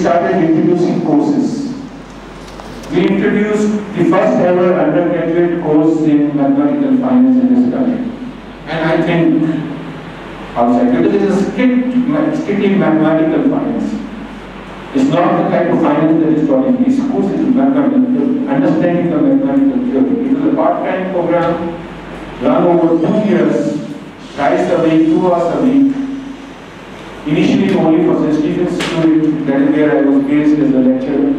started introducing courses. We introduced the first ever undergraduate course in mathematical finance in this country. And I think outside, because it is strictly mathematical finance. It's not the type of finance that is taught in these schools, it is mathematical, understanding the mathematical theory. It is a part-time program run over 2 years, thrice a week, 2 hours a week. Initially only for St. Stephen's students, that is where I was based as a lecturer.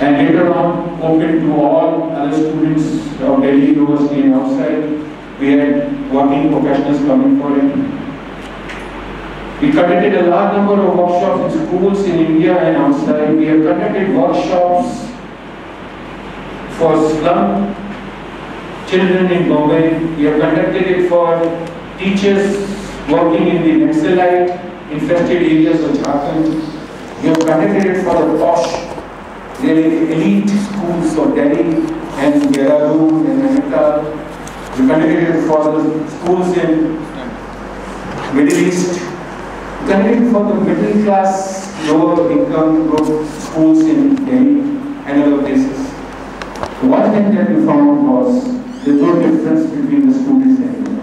And later on, open to all other students of Delhi University and outside. We had working professionals coming for it. We conducted a large number of workshops in schools in India and outside. We have conducted workshops for slum children in Bombay. We have conducted it for teachers working in the Naxalite infested areas of Jharkhand. We have conducted it for the posh, really elite schools of Delhi and Dehradun and Nainital. We conducted it for the schools in Middle East. We conducted it for the middle class, lower income group schools in Delhi and other places. One thing that we found was there's no difference between the students and them.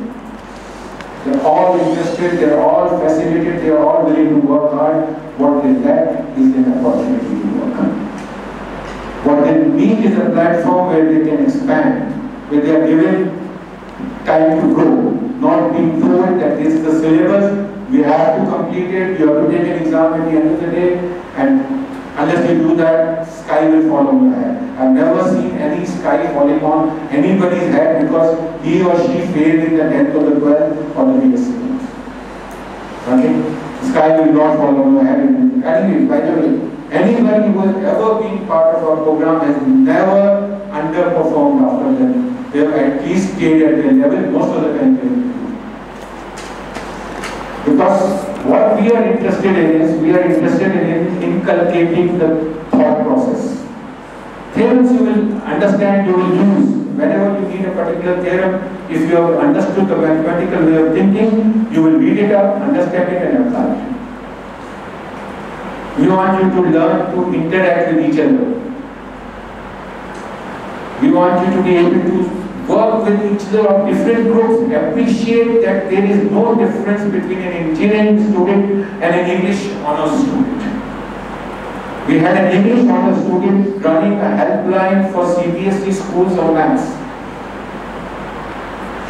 They're all interested, they're all fascinated, they're all willing to work hard. What they lack is an opportunity to work hard. What they need is a platform where they can expand, where they are given time to grow, not being told that this is the syllabus, we have to complete it, you have to take an exam at the end of the day, and unless you do that, sky will fall on your head. I've never seen any sky falling on anybody's head because he or she failed in the 10th or the 12th or the BSc. Okay? Sky will not fall on your head. Anyway, by the way, anybody who has ever been part of our program has never underperformed after that. They have at least stayed at their level most of the time. Because what we are interested in is, we are interested in inculcating the thought process. Theorems you will understand, you will use. Whenever you need a particular theorem, if you have understood the mathematical way of thinking, you will read it up, understand it and apply it. We want you to learn to interact with each other. We want you to be able to work with each other of different groups, appreciate that there is no difference between an engineering student and an English honors student. We had an English honors student running a helpline for CBSE schools on maths.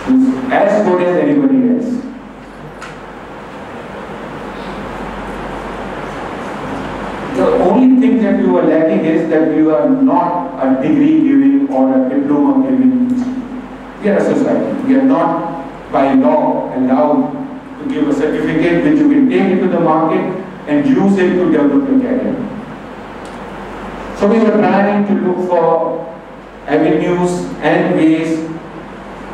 She's as good as anybody else. The only thing that we were lacking is that we were not a degree giving or a diploma giving. We are a society. We are not by law allowed to give a certificate which you can take into the market and use it to develop your career. So we were planning to look for avenues and ways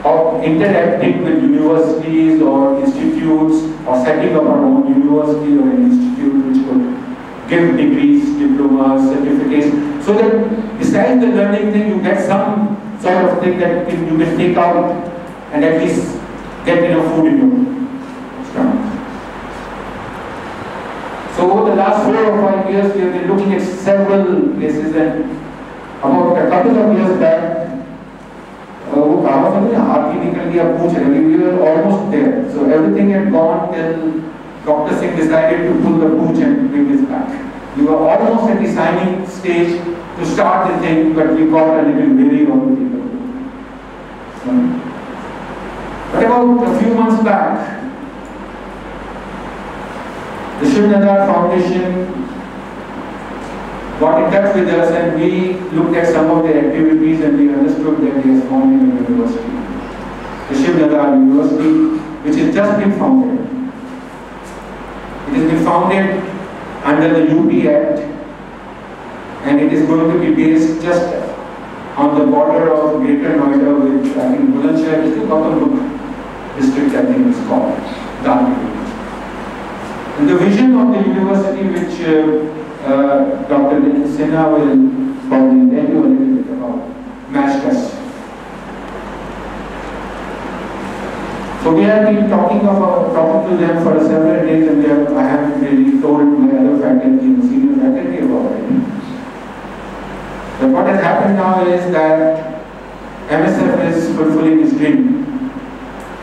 of interacting with universities or institutes or setting up our own university or an institute which could give degrees, diplomas, certificates, so that besides the learning thing, you get some sort of thing that you can take out and at least get enough food in your stomach. So over the last 4 or 5 years, we have been looking at several places, and about a couple of years back, we were almost there. So everything had gone till Dr. Singh decided to pull the pooch and bring this back. We were almost at the signing stage to start the thing, but we got a little weary of the people. But about a few months back, the Shiv Nadar Foundation got in touch with us, and we looked at some of the activities and we understood that he has founded a university. The Shiv Nadar University, which has just been founded. It has been founded under the UP Act, and it is going to be based just on the border of Greater Noida with, I think, Bulandshahr district, Gautam district, I think it's called, Dalmia. And the vision of the university, which Dr. Sinha will probably tell you a little bit about, matched us. So So we have been talking to them for several days, and I haven't really told my other faculty and senior faculty about it. But what has happened now is that MSF is fulfilling its dream.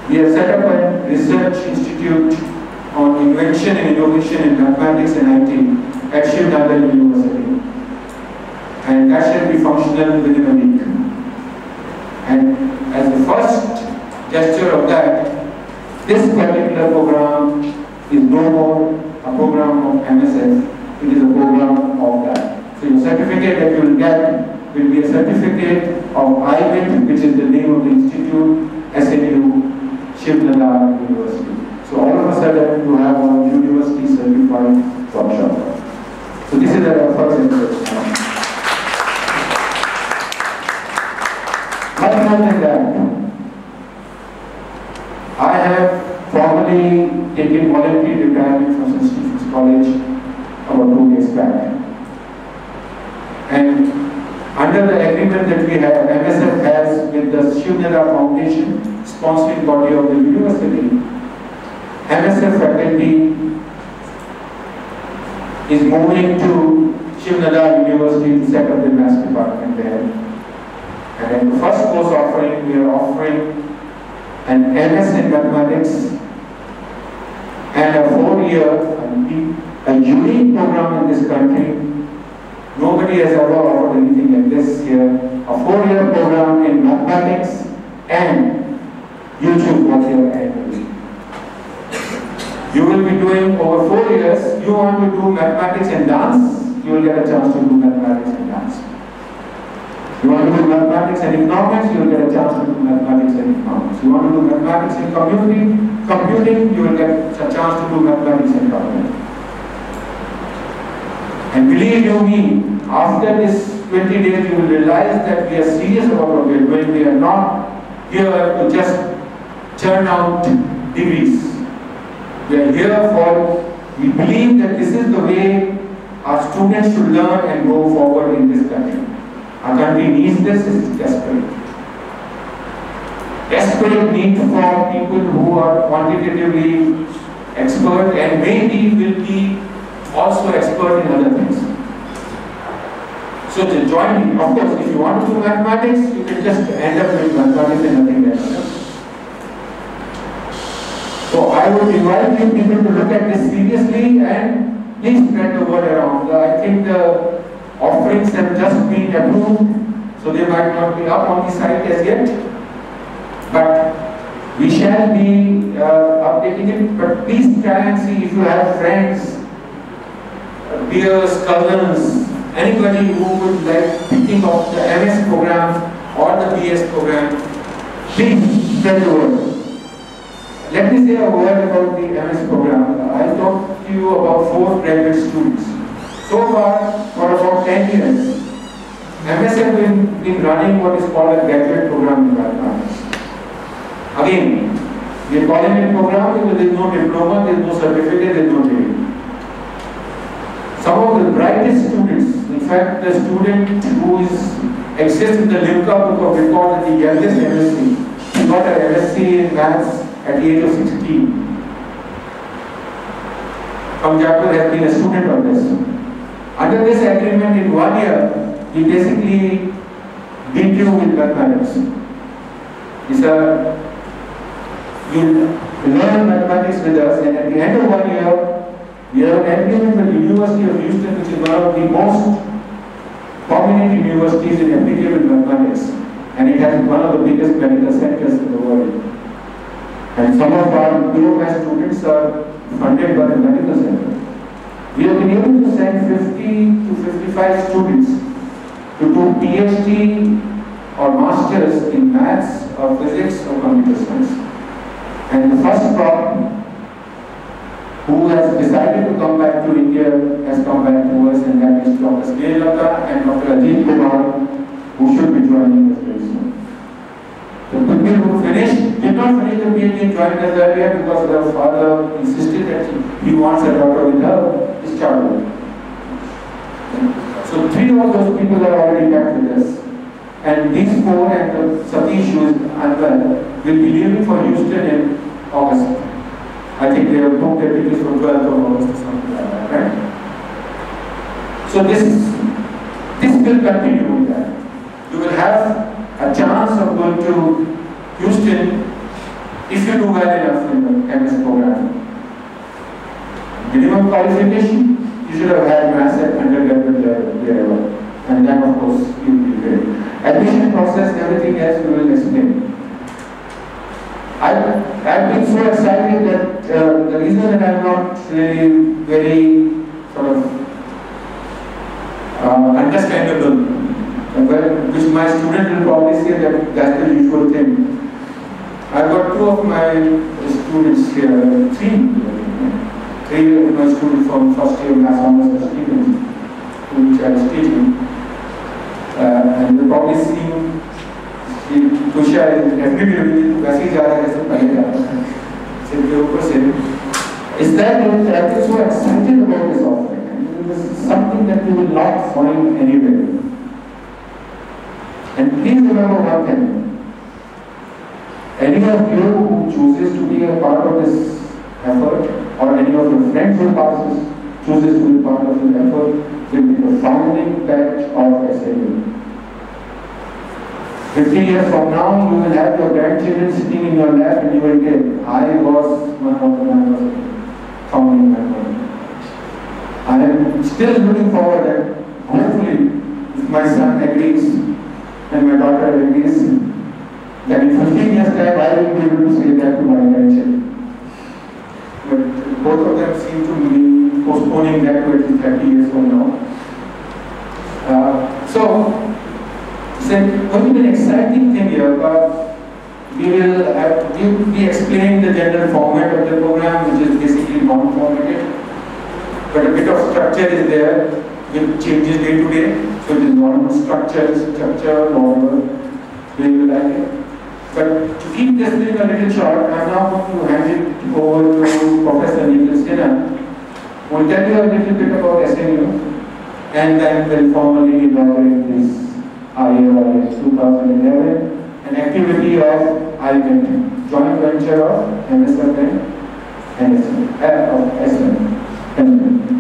We have set up a research institute on invention and innovation in mathematics and IT at Shiv Nandal University. And that shall be functional within a week. And as the first gesture of that, this particular program is no more a program of MSF, it is a program of that. So your certificate that you will get will be a certificate of IBIT, which is the name of the institute, SNU, Shiv Nandal University. So all of a sudden you have a university certified workshop. So this is our first interest. Much more than that, I have formally taken voluntary retirement from St. Stephen's College about 2 years back. And under the agreement that we have, MSF has with the Shiv Nandal Foundation, sponsoring body of the university, MSF faculty is moving to Shiv Nandal University to set up the maths department there. And in the first course offering, we are offering an MS in mathematics and a 4-year, a unique program in this country. Nobody has ever offered anything like this here. A 4-year program in mathematics and YouTube audio annually. You will be doing over 4 years. You want to do mathematics and dance, you will get a chance to do mathematics and dance. You want to do mathematics and economics, you will get a chance to do mathematics and economics. You want to do mathematics and computing, you will get a chance to do mathematics and computing. And believe you me, after this 20 days, you will realize that we are serious about what we are doing. We are not here to just churn out degrees. We are here for, we believe that this is the way our students should learn and go forward in this country. Our country needs this, it is desperate. Desperate need for people who are quantitatively expert and maybe will be also expert in other things. So to join me, of course, if you want to do mathematics, you can just end up with mathematics and nothing else. So I would invite you people to look at this seriously and please spread the word around. I think the offerings have just been approved, so they might not be up on the site as yet, but we shall be updating it. But please try and see if you have friends, peers, cousins, anybody who would like thinking of the MS program or the BS program, please spread the word. Let me say a word about the MS program. I'll talk to you about 4 graduate students. So far, for about 10 years, MS have been running what is called a graduate program in mathematics. Again, we are calling it program because there is no diploma, there is no certificate, there is no degree. Some of the brightest students, in fact, the student who exists in the Limca book of records as the youngest MSc, he got an MSc in maths at the age of 16. Jaipur has been a student of this. Under this agreement, in 1 year, we basically beat you with mathematics. You learn mathematics with us, and at the end of 1 year, we have an agreement with the University of Houston, which is one of the most prominent universities in applicable mathematics, and it has one of the biggest medical centers in the world. And some of our POMS students are funded by the medical center. We have been able to send 50 to 55 students to do PhD or masters in maths or physics or computer science. And the first crop who has decided to come back to India has come back to us, and that is Dr. Snehalata and Dr. Ajit Kumar, who should be joining us very soon. The people who did not finish the PhD joined us earlier because their father insisted that he wants a daughter with his child. So 3 of those people are already back with us. And these 4 and Satish, who is unwell, will be leaving for Houston in August. I think they have booked their tickets for 12th of August or something like that, right? So this will continue with that. You will have a chance of going to Houston if you do well enough in the MS program. Minimum qualification, you should have had maths at undergraduate level, wherever. And then of course you will be great. Admission process, everything else we will explain. I've been so excited that the reason that I'm not really very sort of understandable, which my student will probably say that that's the usual thing. I've got two of my students here, three of my students from first year Mass Honors at Stevens, which I was teaching. And you're probably seeing Tushar is definitely वैसे ही जा रहा है जैसे पहले जाता है सिर के ऊपर से. Is that I'm so excited about this offering? This is something that you will not find anywhere. And please remember one thing. Any of you who chooses to be a part of this effort, or any of your friends who chooses to be part of this effort, will be the founding batch of SAU. 50 years from now, you will have your grandchildren sitting in your lap and you will tell, I was one of the members founding member. I am still looking forward that hopefully, if my son agrees and my daughter agrees, that in 15 years time I will be able to say that to my grandchildren. But both of them seem to be postponing that to at least 30 years from now. It's going to be an exciting thing here, but we will be explaining the general format of the program, which is basically non-formatted. But a bit of structure is there, which changes day to day. So it is normal structure, normal, we will like it. But to keep this thing a little short, I am now going to hand it over to Professor Nikhil Sinha, who will tell you a little bit about SNU, and then will formally inaugurate this IAIS 2011, an activity of IVENT, joint venture of MSFN and SN.